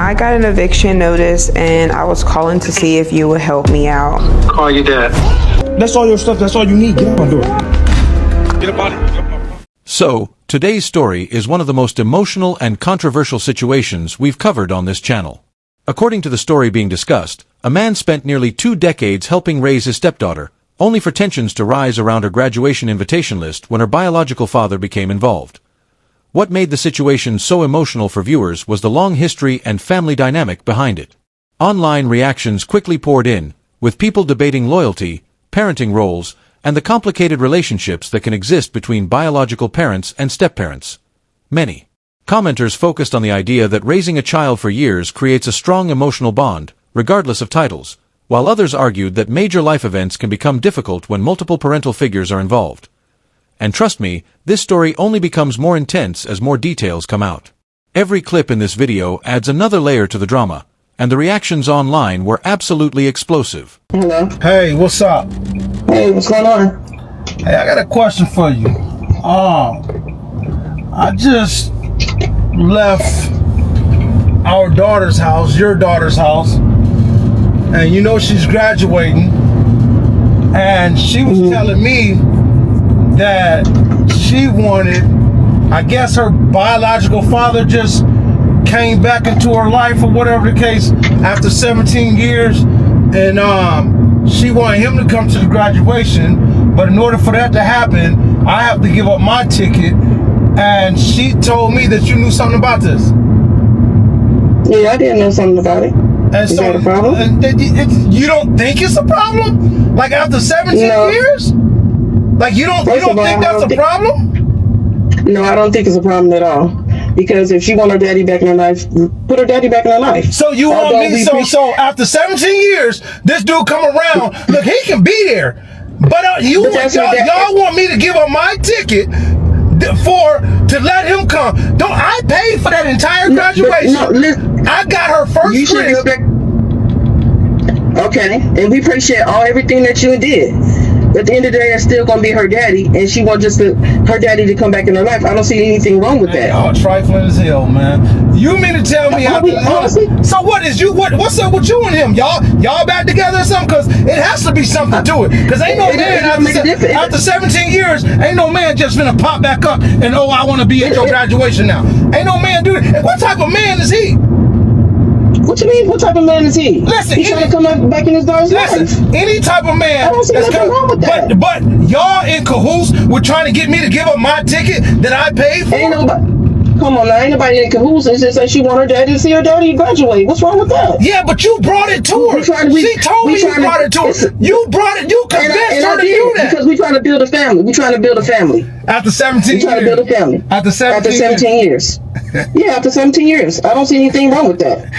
I got an eviction notice and I was calling to see if you would help me out. Call your dad. That's all your stuff. That's all you need. Get up on door. Get up on it. So, today's story is one of the most emotional and controversial situations we've covered on this channel. According to the story being discussed, a man spent nearly 2 decades helping raise his stepdaughter, only for tensions to rise around her graduation invitation list when her biological father became involved. What made the situation so emotional for viewers was the long history and family dynamic behind it. Online reactions quickly poured in, with people debating loyalty, parenting roles, and the complicated relationships that can exist between biological parents and step-parents. Many commenters focused on the idea that raising a child for years creates a strong emotional bond, regardless of titles, while others argued that major life events can become difficult when multiple parental figures are involved. And trust me, this story only becomes more intense as more details come out. Every clip in this video adds another layer to the drama, and the reactions online were absolutely explosive. Hello. Hey, what's up? Hey, what's going on? Hey, I got a question for you. I just left our daughter's house, your daughter's house, and you know she's graduating, and she was telling me that she wanted, I guess her biological father just came back into her life or whatever the case after 17 years, and she wanted him to come to the graduation, but in order for that to happen, I have to give up my ticket, and she told me that you knew something about this. Yeah, I didn't know something about it. And Is so, that a problem? you don't think it's a problem? Like after 17 years? Like you don't think that's a problem? No, I don't think it's a problem at all. Because if she want her daddy back in her life, put her daddy back in her life. So you want me? So after 17 years, this dude come around. Look, he can be there, but y'all want me to give up my ticket to let him come? Don't I pay for that entire graduation? No, I got her first trip. Okay, and we appreciate everything that you did. At the end of the day, it's still gonna be her daddy, and she wants her daddy to come back in her life. I don't see anything wrong with that. Y'all trifling as hell, man. You mean to tell me so what's up with you and him? Y'all back together or something? Because it has to be something to it. Because ain't no man after 17 years, ain't no man just gonna pop back up and I want to be at your graduation now. Ain't no man do it. And what type of man is he? What you mean? What type of man is he? Listen, he's trying to come back in his daughter's life. Any type of man. I don't see nothing wrong with that. But y'all in cahoots with trying to get me to give up my ticket that I paid for? Come on now, ain't nobody in cahoots. It's just like she want her daddy to see her daddy graduate. What's wrong with that? Yeah, but you brought it to her. She told me you brought it to her. You brought it. You convinced her to do that. Because we trying to build a family. We trying to build a family. After 17 years. We trying to build a family. After 17 years. Yeah, after 17 years. I don't see anything wrong with that.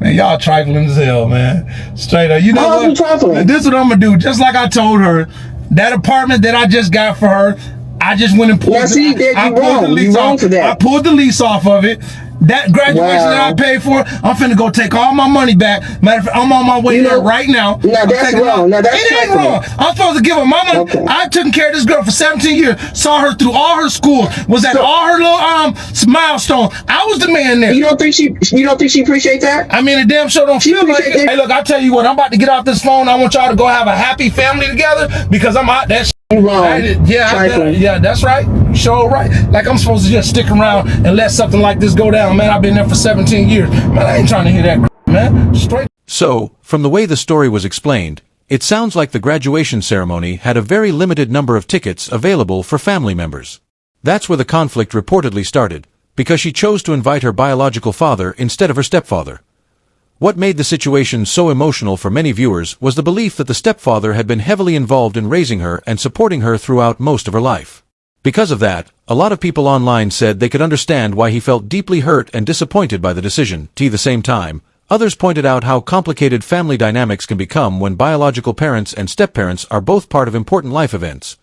Man, y'all trifling as hell, man. Straight up. You know what? This is what I'm going to do. Just like I told her, that apartment that I just got for her, I just went and pulled the lease off. I pulled the lease off of it. That graduation that I paid for, I'm finna go take all my money back. Matter of fact, I'm on my way there right now. No, that's wrong. No, that's it ain't wrong. I'm supposed to give her my money. Okay. I took care of this girl for 17 years. Saw her through all her school. Was at all her little milestone. I was the man there. You don't think she appreciates that? I mean, the damn sure don't feel like it. Hey, look, I tell you what, I'm about to get off this phone. I want y'all to go have a happy family together because I'm out that. Yeah, that's right. Sure right. Like I'm supposed to just stick around and let something like this go down, man. I've been there for 17 years. Man, I ain't trying to hear that, man. Straight. So, from the way the story was explained, it sounds like the graduation ceremony had a very limited number of tickets available for family members. That's where the conflict reportedly started, because she chose to invite her biological father instead of her stepfather. What made the situation so emotional for many viewers was the belief that the stepfather had been heavily involved in raising her and supporting her throughout most of her life. Because of that, a lot of people online said they could understand why he felt deeply hurt and disappointed by the decision. At the same time, others pointed out how complicated family dynamics can become when biological parents and step-parents are both part of important life events.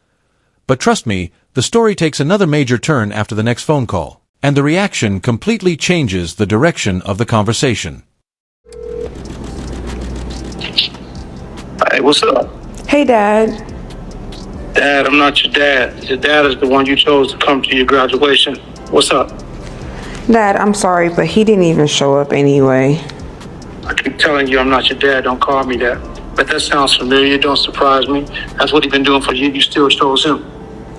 But trust me, the story takes another major turn after the next phone call, and the reaction completely changes the direction of the conversation. Hey, what's up? Hey, Dad. Dad, I'm not your dad. Your dad is the one you chose to come to your graduation. What's up? Dad, I'm sorry, but he didn't even show up anyway. I keep telling you I'm not your dad. Don't call me that. But that sounds familiar. Don't surprise me. That's what he's been doing for you. You still chose him.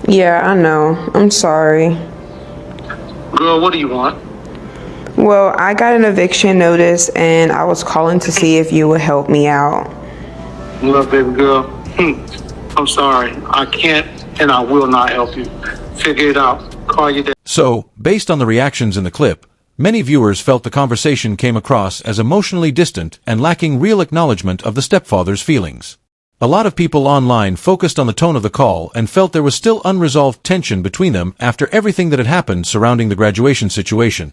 Yeah, I know. I'm sorry. Girl, what do you want? Well, I got an eviction notice and I was calling to see if you would help me out. Look, baby girl. I'm sorry. I can't and I will not help you. Figure it out. Call your dad. So, based on the reactions in the clip, many viewers felt the conversation came across as emotionally distant and lacking real acknowledgement of the stepfather's feelings. A lot of people online focused on the tone of the call and felt there was still unresolved tension between them after everything that had happened surrounding the graduation situation.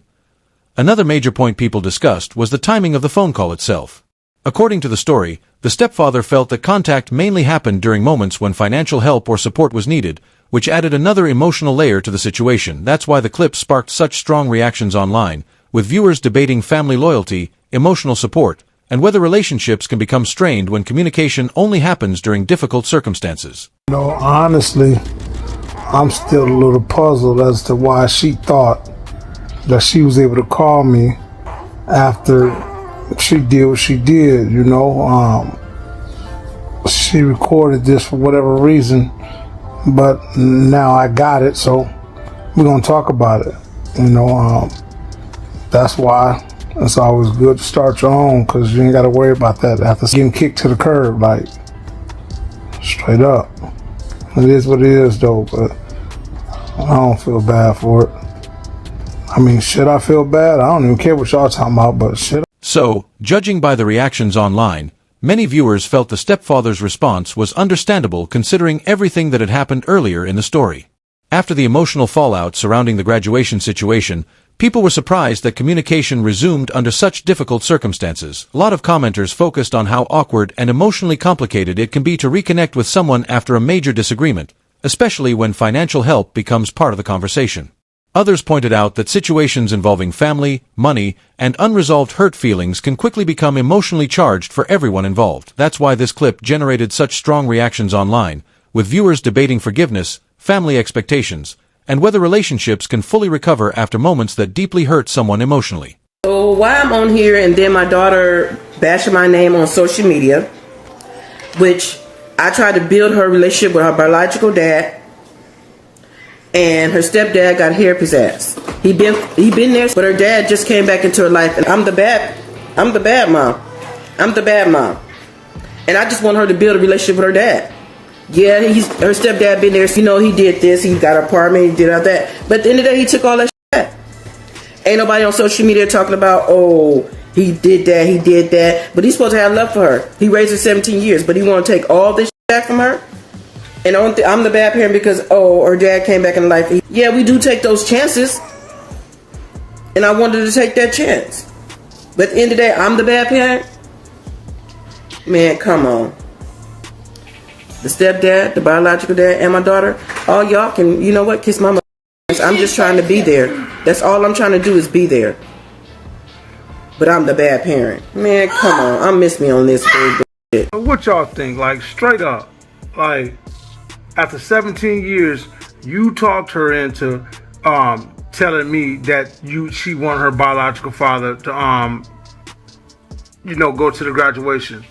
Another major point people discussed was the timing of the phone call itself. According to the story, the stepfather felt that contact mainly happened during moments when financial help or support was needed, which added another emotional layer to the situation. That's why the clip sparked such strong reactions online, with viewers debating family loyalty, emotional support, and whether relationships can become strained when communication only happens during difficult circumstances. You know, honestly, I'm still a little puzzled as to why she thought that she was able to call me after she did what she did, you know. She recorded this for whatever reason, but now I got it, so we're gonna talk about it. You know, that's why it's always good to start your own, because you ain't got to worry about that after getting kicked to the curb, like, straight up. It is what it is, though, but I don't feel bad for it. I mean, should I feel bad? I don't even care what y'all talking about, but shit. So, judging by the reactions online, many viewers felt the stepfather's response was understandable considering everything that had happened earlier in the story. After the emotional fallout surrounding the graduation situation, people were surprised that communication resumed under such difficult circumstances. A lot of commenters focused on how awkward and emotionally complicated it can be to reconnect with someone after a major disagreement, especially when financial help becomes part of the conversation. Others pointed out that situations involving family, money, and unresolved hurt feelings can quickly become emotionally charged for everyone involved. That's why this clip generated such strong reactions online, with viewers debating forgiveness, family expectations, and whether relationships can fully recover after moments that deeply hurt someone emotionally. So why I'm on here and then my daughter bashing my name on social media, which I tried to build her relationship with her biological dad, and her stepdad got hair up his ass. He been there, but her dad just came back into her life, and I'm the bad mom. I'm the bad mom, and I just want her to build a relationship with her dad. Yeah, her stepdad been there. You know, he did this. He got an apartment. He did all that. But at the end of the day, he took all that shit back. Ain't nobody on social media talking about, oh, he did that, he did that. But he's supposed to have love for her. He raised her 17 years, but he want to take all this shit back from her. And I'm the bad parent because, oh, her dad came back in life. Yeah, we do take those chances. And I wanted to take that chance. But at the end of the day, I'm the bad parent. Man, come on. The stepdad, the biological dad, and my daughter, all y'all can, you know what, kiss my mother. I'm just trying to be there. That's all I'm trying to do is be there. But I'm the bad parent. Man, come on. I miss me on this big shit. What y'all think? Like, straight up, like, after 17 years, you talked her into telling me that she wanted her biological father to go to the graduation.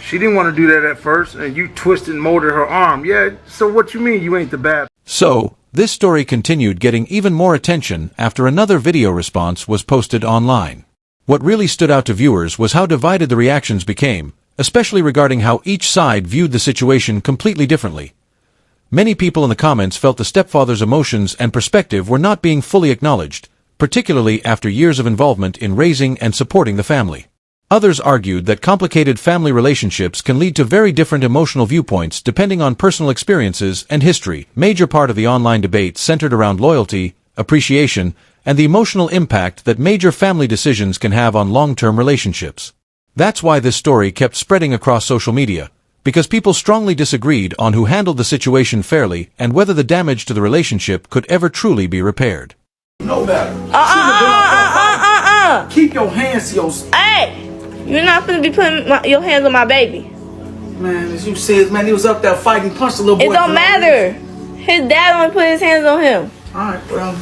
She didn't want to do that at first, and you twisted and molded her arm. Yeah, so what you mean you ain't the bad? So, this story continued getting even more attention after another video response was posted online. What really stood out to viewers was how divided the reactions became, especially regarding how each side viewed the situation completely differently. Many people in the comments felt the stepfather's emotions and perspective were not being fully acknowledged, particularly after years of involvement in raising and supporting the family. Others argued that complicated family relationships can lead to very different emotional viewpoints depending on personal experiences and history. Major part of the online debate centered around loyalty, appreciation, and the emotional impact that major family decisions can have on long-term relationships. That's why this story kept spreading across social media, because people strongly disagreed on who handled the situation fairly and whether the damage to the relationship could ever truly be repaired. No better. Keep your hands to yourself. Hey! You're not gonna be putting your hands on my baby. Man, as you said, man, he was up there fighting, punched the little boy. It don't matter. His dad only put his hands on him. Alright, well,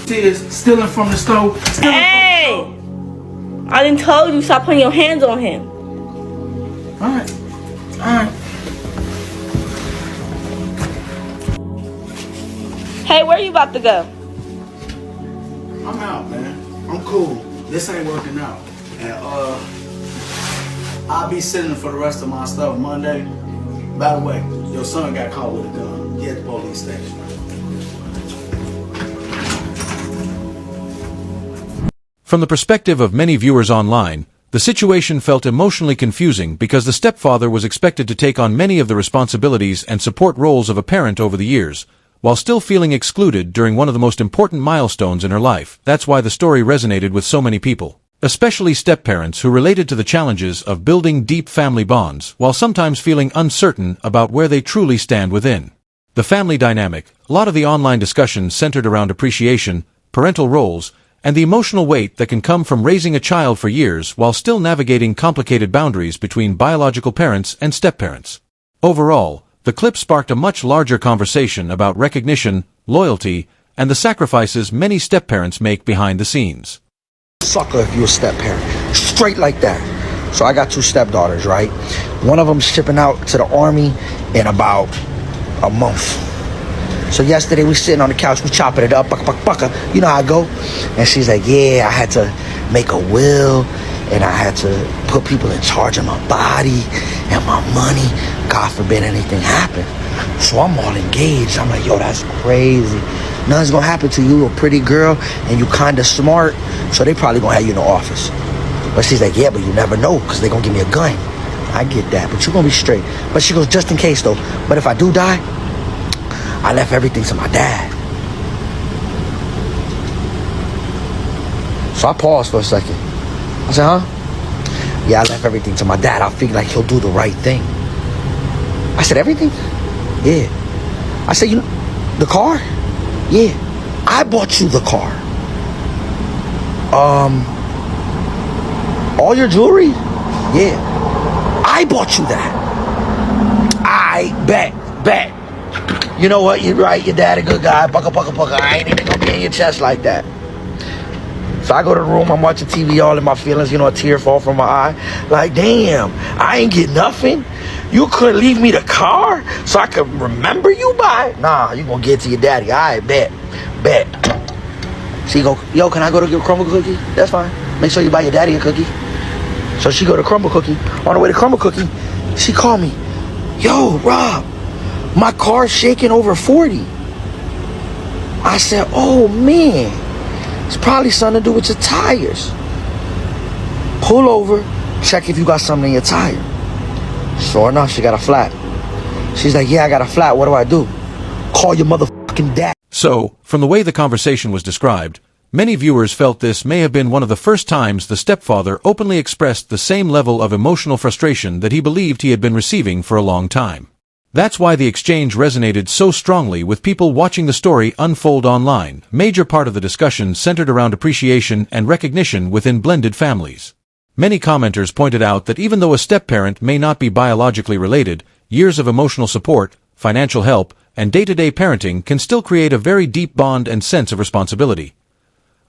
Tears stealing from the stove. Hey! I done told you stop putting your hands on him. Alright. Alright. Hey, where you about to go? I'm out, man. I'm cool. This ain't working out. And I'll be sitting for the rest of my stuff Monday. By the way, your son got caught with a gun. He at the police station. From the perspective of many viewers online, the situation felt emotionally confusing because the stepfather was expected to take on many of the responsibilities and support roles of a parent over the years, while still feeling excluded during one of the most important milestones in her life. That's why the story resonated with so many people, especially step-parents who related to the challenges of building deep family bonds while sometimes feeling uncertain about where they truly stand within the family dynamic. A lot of the online discussions centered around appreciation, parental roles, and the emotional weight that can come from raising a child for years while still navigating complicated boundaries between biological parents and step-parents. Overall, the clip sparked a much larger conversation about recognition, loyalty, and the sacrifices many step-parents make behind the scenes. Sucker if you're a step-parent. Straight like that. So I got 2 stepdaughters, right? One of them's shipping out to the army in about a month. So yesterday we sitting on the couch, we chopping it up, bucka, you know how I go? And she's like, yeah, I had to make a will, and I had to put people in charge of my body and my money. God forbid anything happen. So I'm all engaged. I'm like, yo, that's crazy. Nothing's gonna happen to you. You're a pretty girl, and you kinda smart, so they probably gonna have you in the office. But she's like, yeah, but you never know, because they gonna give me a gun. I get that, but you're gonna be straight. But she goes, just in case though, but if I do die, I left everything to my dad. So I paused for a second. I said, huh? Yeah, I left everything to my dad. I feel like he'll do the right thing. I said, everything? Yeah. I said, you know, the car? Yeah. I bought you the car. All your jewelry? Yeah. I bought you that. I bet. You know what? You're right. Your dad a good guy. Bucka. I ain't even gonna be in your chest like that. So I go to the room. I'm watching TV, all in my feelings. You know, a tear fall from my eye. Like, damn, I ain't get nothing. You couldn't leave me the car so I could remember you by? Nah, you gonna get it to your daddy. I bet. She go, yo, can I go to get a crumble cookie? That's fine. Make sure you buy your daddy a cookie. So she go to crumble cookie. On the way to crumble cookie, she called me. Yo, Rob, my car's shaking over 40. I said, oh man, it's probably something to do with your tires. Pull over, check if you got something in your tire. Sure enough, she got a flat. She's like, yeah, I got a flat. What do I do? Call your motherfucking dad. So, from the way the conversation was described, many viewers felt this may have been one of the first times the stepfather openly expressed the same level of emotional frustration that he believed he had been receiving for a long time. That's why the exchange resonated so strongly with people watching the story unfold online. Major part of the discussion centered around appreciation and recognition within blended families. Many commenters pointed out that even though a step-parent may not be biologically related, years of emotional support, financial help, and day-to-day parenting can still create a very deep bond and sense of responsibility.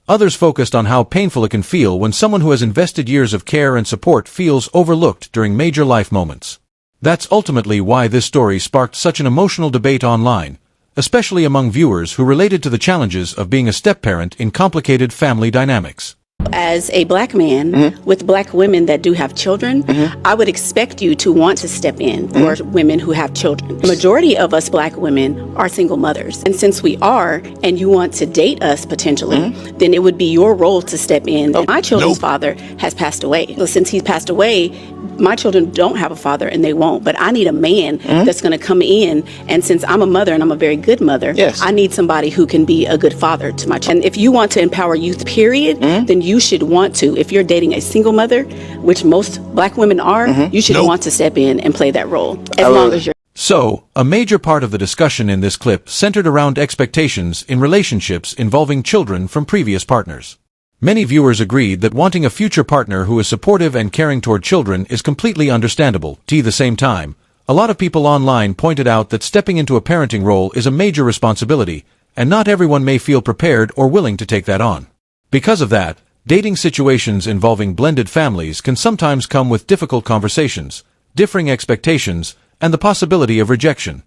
Others focused on how painful it can feel when someone who has invested years of care and support feels overlooked during major life moments. That's ultimately why this story sparked such an emotional debate online, especially among viewers who related to the challenges of being a step-parent in complicated family dynamics. As a black man with black women that do have children, I would expect you to want to step in for women who have children. The majority of us black women are single mothers. And since we are, and you want to date us potentially, then it would be your role to step in. My children's father has passed away. So since he's passed away, my children don't have a father and they won't, but I need a man that's going to come in. And since I'm a mother and I'm a very good mother, I need somebody who can be a good father to my children. And if you want to empower youth, period, then you should want to. If you're dating a single mother, which most black women are, you should want to step in and play that role as long as you're. So, a major part of the discussion in this clip centered around expectations in relationships involving children from previous partners. Many viewers agreed that wanting a future partner who is supportive and caring toward children is completely understandable. At the same time, a lot of people online pointed out that stepping into a parenting role is a major responsibility, and not everyone may feel prepared or willing to take that on. Because of that, dating situations involving blended families can sometimes come with difficult conversations, differing expectations, and the possibility of rejection.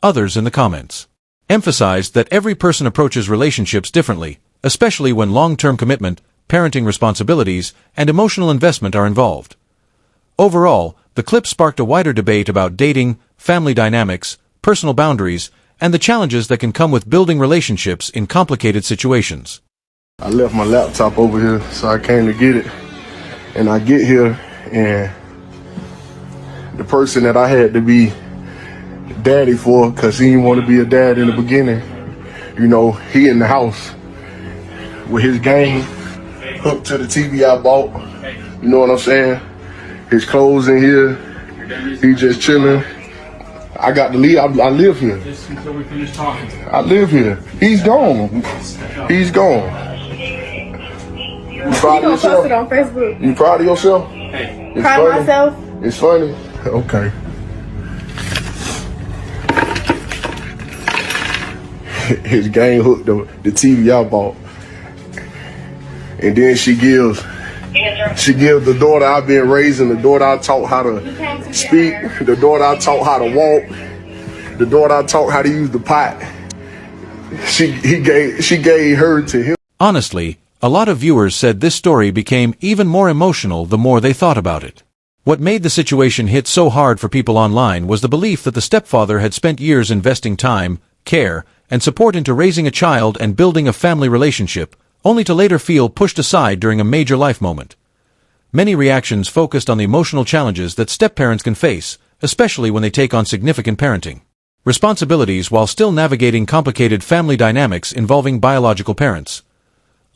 Others in the comments emphasized that every person approaches relationships differently, especially when long-term commitment, parenting responsibilities, and emotional investment are involved. Overall, the clip sparked a wider debate about dating, family dynamics, personal boundaries, and the challenges that can come with building relationships in complicated situations. I left my laptop over here, so I came to get it. And I get here, and the person that I had to be daddy for, because he didn't want to be a dad in the beginning, you know, he in the house with his game hooked to the TV I bought. You know what I'm saying? His clothes in here. He just chilling. I got to leave. I live here. Just until we finish talking. I live here. He's gone. He's gone. You proud of yourself? Post it on Facebook. You proud of yourself? Hey. It's Proud of funny? myself. It's funny? Okay. His game hooked the TV I bought. And then she gives the daughter I've been raising, the daughter I taught how to speak, the daughter I taught how to walk, the daughter I taught how to use the pot. She gave her to him. Honestly, a lot of viewers said this story became even more emotional the more they thought about it. What made the situation hit so hard for people online was the belief that the stepfather had spent years investing time, care, and support into raising a child and building a family relationship, only to later feel pushed aside during a major life moment. Many reactions focused on the emotional challenges that step-parents can face, especially when they take on significant parenting responsibilities while still navigating complicated family dynamics involving biological parents.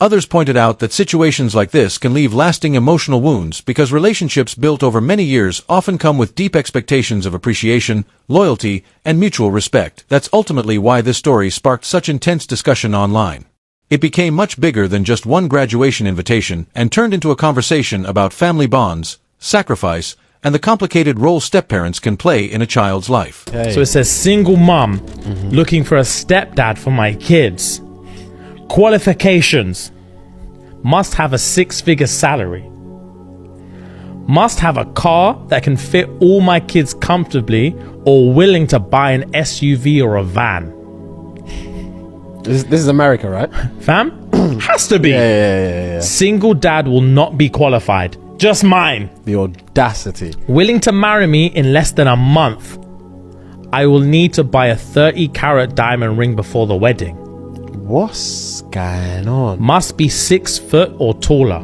Others pointed out that situations like this can leave lasting emotional wounds because relationships built over many years often come with deep expectations of appreciation, loyalty, and mutual respect. That's ultimately why this story sparked such intense discussion online. It became much bigger than just one graduation invitation and turned into a conversation about family bonds, sacrifice, and the complicated role stepparents can play in a child's life. Hey. So it says single mom looking for a stepdad for my kids. Qualifications: must have a 6-figure salary. Must have a car that can fit all my kids comfortably, or willing to buy an SUV or a van. This is America, right? Fam? Has to be. Yeah. Single dad will not be qualified. Just mine. The audacity. Willing to marry me in less than a month. I will need to buy a 30-carat diamond ring before the wedding. What's going on? Must be 6 foot or taller.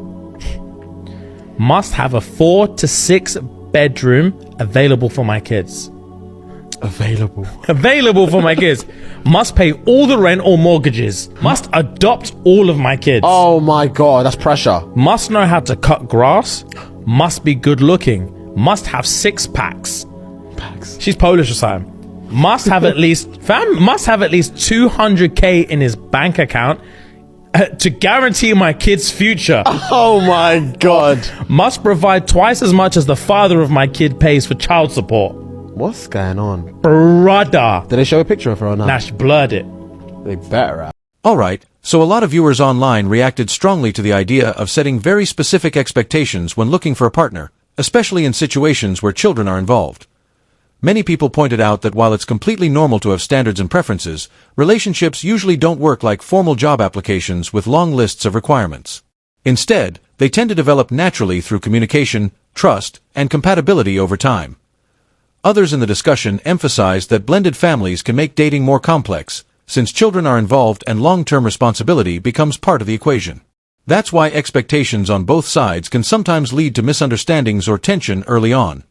Must have a 4 to 6 bedroom available for my kids. Available for my kids. Must pay all the rent or mortgages. Must adopt all of my kids. Oh my god, that's pressure. Must know how to cut grass. Must be good looking. Must have 6 packs. She's Polish or something. Must have at least 200k in his bank account to guarantee my kid's future. Oh my god. Must provide twice as much as the father of my kid pays for child support. What's going on? Brother. Did they show a picture of her or not? Nah, she blurred it. They better have. Alright, so a lot of viewers online reacted strongly to the idea of setting very specific expectations when looking for a partner, especially in situations where children are involved. Many people pointed out that while it's completely normal to have standards and preferences, relationships usually don't work like formal job applications with long lists of requirements. Instead, they tend to develop naturally through communication, trust, and compatibility over time. Others in the discussion emphasized that blended families can make dating more complex, since children are involved and long-term responsibility becomes part of the equation. That's why expectations on both sides can sometimes lead to misunderstandings or tension early on.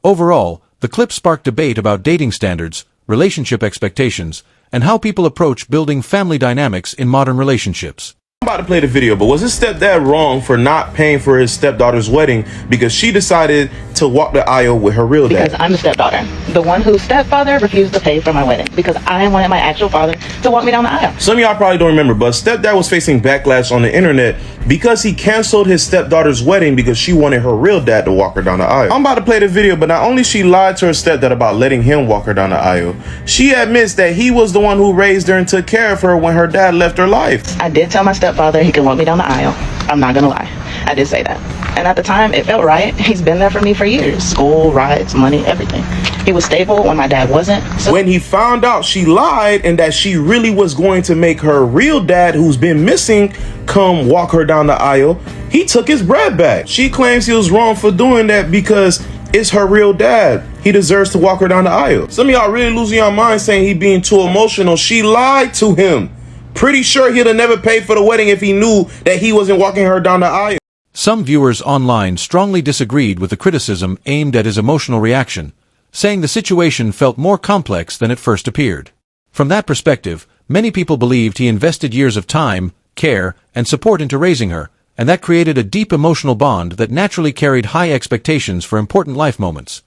Overall, the clip sparked debate about dating standards, relationship expectations, and how people approach building family dynamics in modern relationships. I'm about to play the video, but was his stepdad wrong for not paying for his stepdaughter's wedding because she decided to walk the aisle with her real dad? Because I'm the stepdaughter, the one whose stepfather refused to pay for my wedding because I wanted my actual father to walk me down the aisle. Some of y'all probably don't remember, but stepdad was facing backlash on the internet because he canceled his stepdaughter's wedding because she wanted her real dad to walk her down the aisle. I'm about to play the video, but not only she lied to her stepdad about letting him walk her down the aisle, she admits that he was the one who raised her and took care of her when her dad left her life. I did tell my stepfather he could walk me down the aisle. I'm not gonna lie. I did say that. And at the time, it felt right. He's been there for me for years. School, rides, money, everything. He was stable when my dad wasn't. So when he found out she lied and that she really was going to make her real dad, who's been missing, come walk her down the aisle, he took his bread back. She claims he was wrong for doing that because it's her real dad. He deserves to walk her down the aisle. Some of y'all really losing your mind saying he being too emotional. She lied to him. Pretty sure he'd have never paid for the wedding if he knew that he wasn't walking her down the aisle. Some viewers online strongly disagreed with the criticism aimed at his emotional reaction, saying the situation felt more complex than it first appeared. From that perspective, many people believed he invested years of time, care, and support into raising her, and that created a deep emotional bond that naturally carried high expectations for important life moments.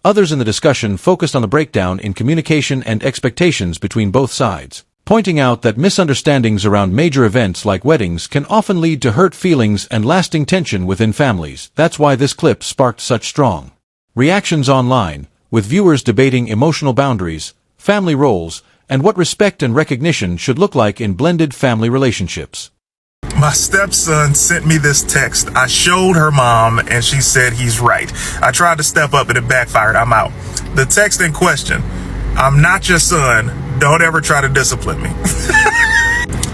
Others in the discussion focused on the breakdown in communication and expectations between both sides, pointing out that misunderstandings around major events like weddings can often lead to hurt feelings and lasting tension within families. That's why this clip sparked such strong reactions online, with viewers debating emotional boundaries, family roles, and what respect and recognition should look like in blended family relationships. My stepson sent me this text. I showed her mom and she said he's right. I tried to step up and it backfired. I'm out. The text in question: I'm not your son. Don't ever try to discipline me.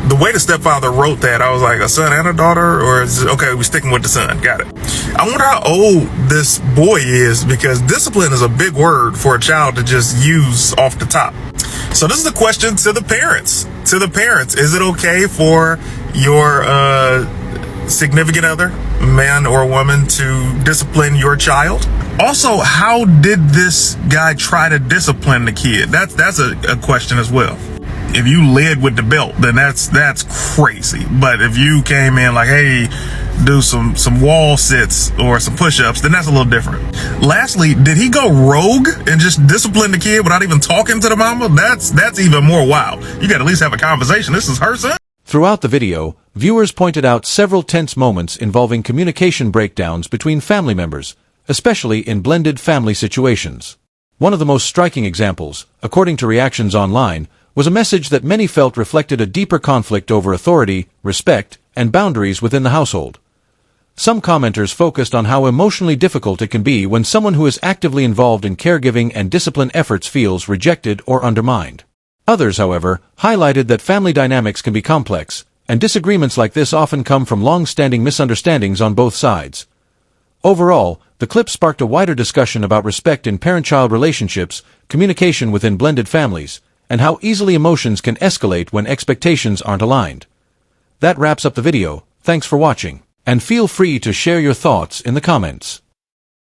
The way the stepfather wrote that, I was like, a son and a daughter? Or is it, okay, we're sticking with the son. Got it. I wonder how old this boy is, because discipline is a big word for a child to just use off the top. So this is a question to the parents. To the parents, is it okay for your significant other, man or woman, to discipline your child? Also, how did this guy try to discipline the kid? That's a question as well. If you led with the belt, then that's crazy. But if you came in like, hey, do some wall sits or some push-ups, then that's a little different. Lastly, did he go rogue and just discipline the kid without even talking to the mama? That's even more wild. You gotta at least have a conversation. This is her son. Throughout the video, viewers pointed out several tense moments involving communication breakdowns between family members, especially in blended family situations. One of the most striking examples, according to reactions online, was a message that many felt reflected a deeper conflict over authority, respect, and boundaries within the household. Some commenters focused on how emotionally difficult it can be when someone who is actively involved in caregiving and discipline efforts feels rejected or undermined. Others, however, highlighted that family dynamics can be complex, and disagreements like this often come from long-standing misunderstandings on both sides. Overall, the clip sparked a wider discussion about respect in parent-child relationships, communication within blended families, and how easily emotions can escalate when expectations aren't aligned. That wraps up the video. Thanks for watching, and feel free to share your thoughts in the comments.